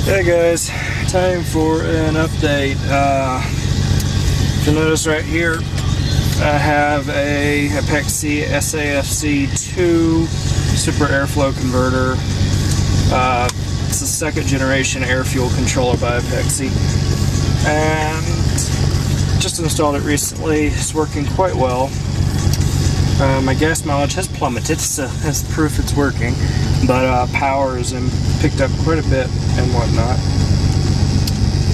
Hey guys, time for an update. If you notice right here, I have a Apexi SAFC2 super airflow converter. It's the second generation air fuel controller by Apexi, and just installed it recently. It's working quite well. My gas mileage has plummeted, so that's proof it's working, but power has picked up quite a bit and whatnot.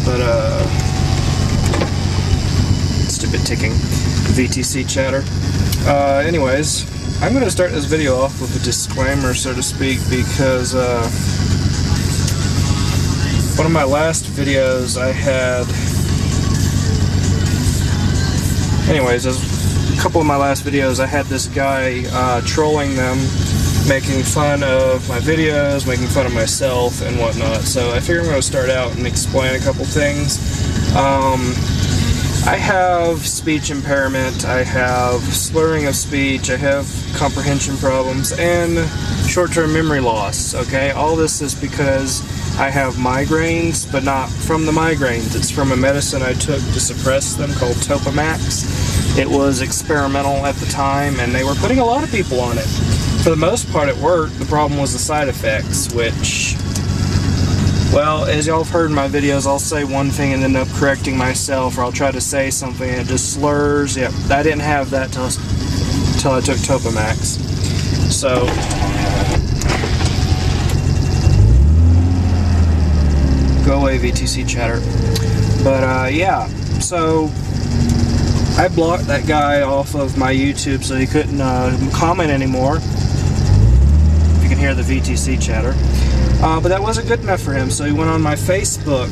But stupid ticking VTC chatter. Anyways, I'm going to start this video off with a disclaimer, so to speak, because one of my last videos I had, anyways, a couple of my last videos I had this guy trolling them, making fun of my videos, making fun of myself and whatnot. So I figure I'm going to start out and explain a couple things. I have speech impairment, I have slurring of speech, I have comprehension problems, and short-term memory loss, okay? All this is because I have migraines, but not from the migraines. It's from a medicine I took to suppress them called Topamax. It was experimental at the time, and they were putting a lot of people on it. For the most part, it worked. The problem was the side effects, which, well, as y'all have heard in my videos, I'll say one thing and end up correcting myself, or I'll try to say something and it just slurs. Yep, I didn't have that till I took Topamax. So, go away, VTC chatter. But, yeah, so I blocked that guy off of my YouTube so he couldn't comment anymore. You can hear the VTC chatter. But that wasn't good enough for him, so he went on my Facebook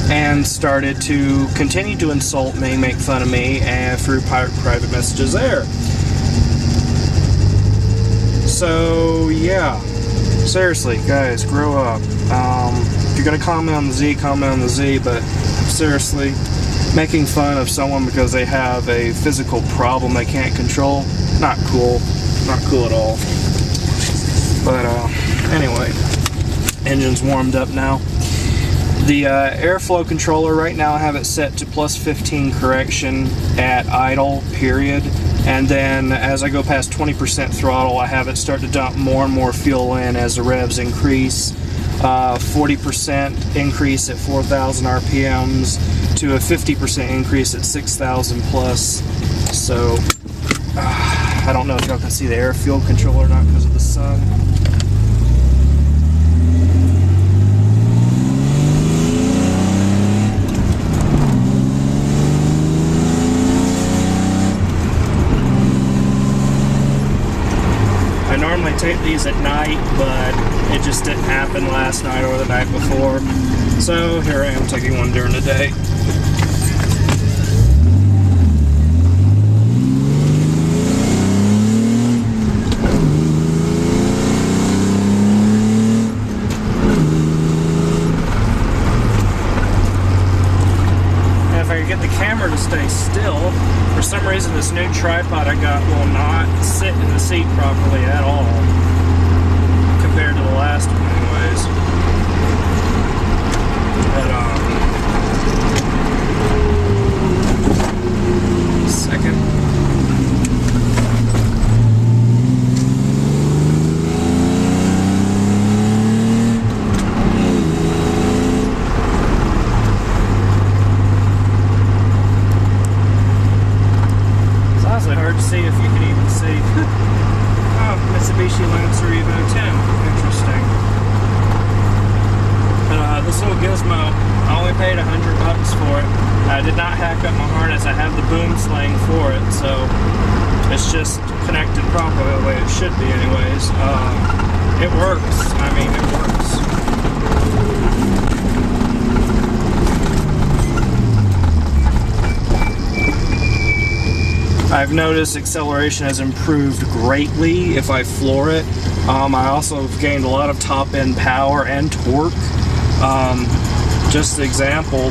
and started to continue to insult me, make fun of me, and through private messages there. So, yeah. Seriously, guys, grow up. If you're going to comment on the Z, comment on the Z, but seriously, making fun of someone because they have a physical problem they can't control, not cool. Not cool at all. But, anyway, engine's warmed up now. The airflow controller, right now I have it set to plus 15 correction at idle, period. And then as I go past 20% throttle, I have it start to dump more and more fuel in as the revs increase. 40% increase at 4,000 RPMs to a 50% increase at 6,000 plus. So, I don't know if y'all can see the air fuel controller or not because of the sun. I normally take these at night, but it just didn't happen last night or the night before. So here I am taking one during the day. To stay still. For some reason this new tripod I got will not sit in the seat properly at all compared to the last one anyways. But second. Hard to see if you can even see. Oh, Mitsubishi Lancer Evo 10. Interesting. This little gizmo, I only paid $100 for it. I did not hack up my harness. I have the boom sling for it, so it's just connected properly the way it should be anyways. It works. I mean, it works. I've noticed acceleration has improved greatly if I floor it. I also have gained a lot of top end power and torque. Just an example,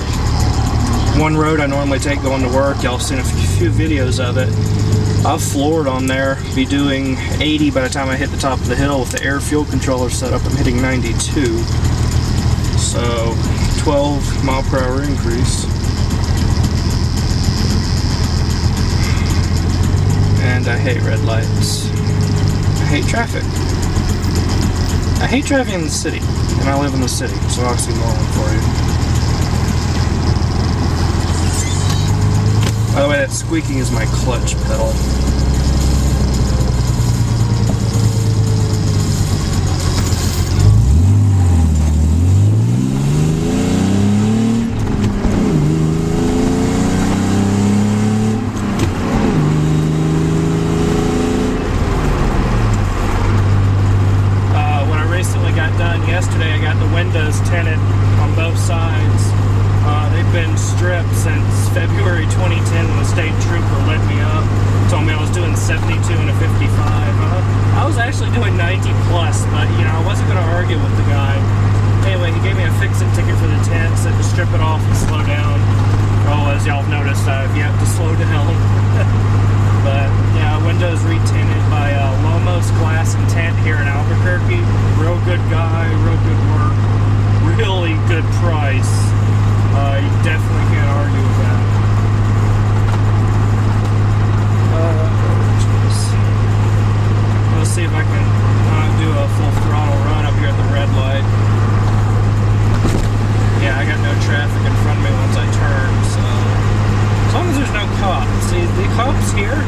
one road I normally take going to work, y'all have seen a few videos of it. I've floored on there, be doing 80 by the time I hit the top of the hill. With the air fuel controller set up, I'm hitting 92. So 12 mile per hour increase. And I hate red lights. I hate traffic. I hate driving in the city, and I live in the city, so oxymoron for you. By the way, that squeaking is my clutch pedal. Yesterday I got the windows tinted on both sides. They've been stripped since February 2010 when the state trooper let me up. Told me I was doing 72 and a 55. I was actually doing 90 plus, but you know, I wasn't going to argue with the guy. Anyway, he gave me a fix-it ticket for the tint, said to strip it off and slow down. Oh, as y'all have noticed, I've yet to slow down. But yeah, windows retinted by Lomos Glass and Tint here in Albuquerque. Real good guy, real good work, really good price. You definitely can't argue with that. Let's see if I can do a full throttle run up here at the red light. Yeah, I got no traffic in front of me once I turn, so as long as there's no cops. See, the cops here,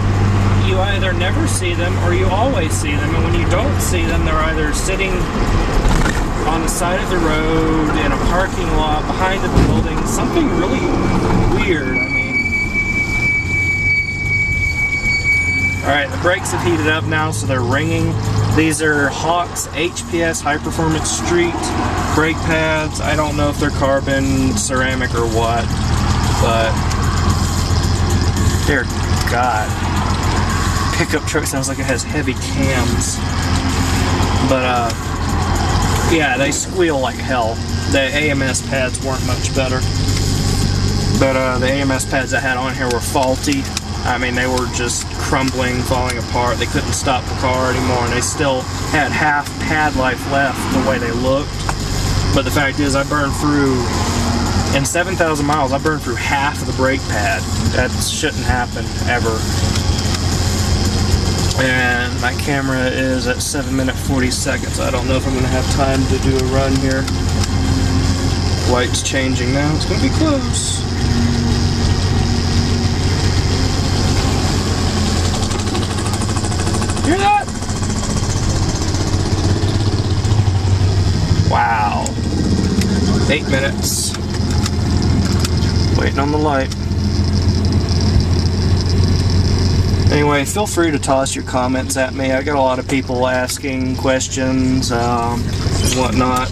you either never see them or you always see them, and when you don't see them, they're either sitting on the side of the road, in a parking lot, behind a building, something really weird, I mean. Alright, the brakes have heated up now, so they're ringing. These are Hawks HPS High Performance Street brake pads. I don't know if they're carbon, ceramic, or what, but dear God. Pickup truck sounds like it has heavy cams. But, yeah, they squeal like hell. The AMS pads weren't much better. But, the AMS pads I had on here were faulty. I mean, they were just crumbling, falling apart. They couldn't stop the car anymore, and they still had half pad life left the way they looked. But the fact is, I burned through, in 7,000 miles, I burned through half of the brake pad. That shouldn't happen, ever. And my camera is at 7 minutes 40 seconds. I don't know if I'm going to have time to do a run here. Light's changing now. It's going to be close. Hear that? Wow. 8 minutes. Waiting on the light. Anyway, feel free to toss your comments at me. I got a lot of people asking questions and whatnot.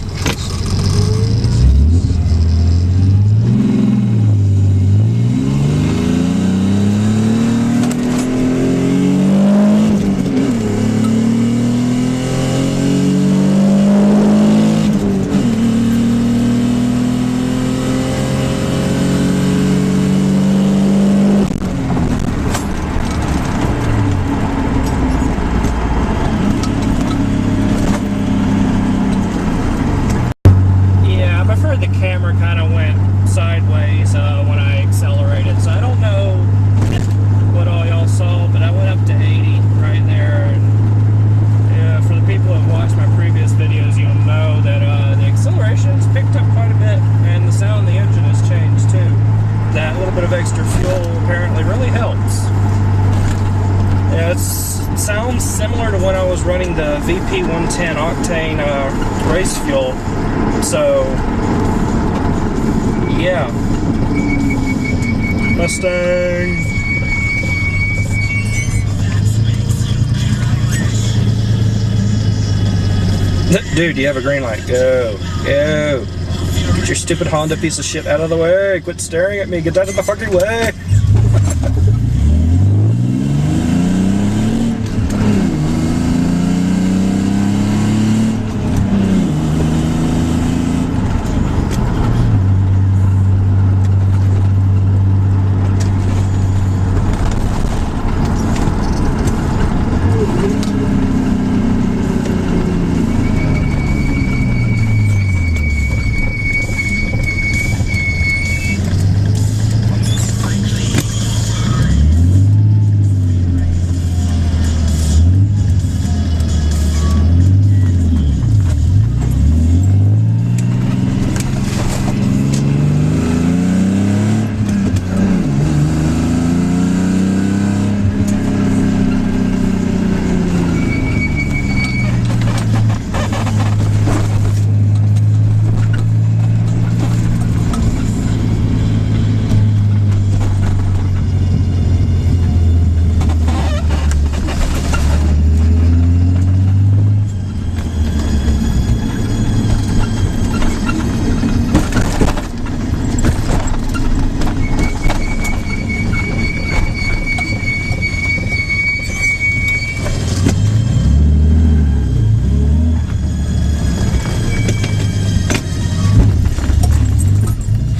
Sounds similar to when I was running the VP 110 octane race fuel. So, yeah. Mustang. Dude, you have a green light. Go. Go. Get your stupid Honda piece of shit out of the way. Quit staring at me. Get out of the fucking way.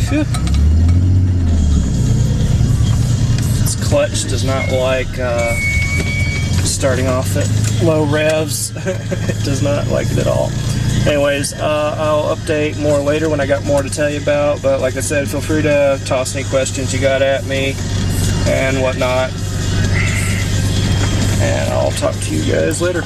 Phew. This clutch does not like starting off at low revs. It does not like it at all. Anyways, I'll update more later when I got more to tell you about, but like I said, feel free to toss any questions you got at me and whatnot, and I'll talk to you guys later.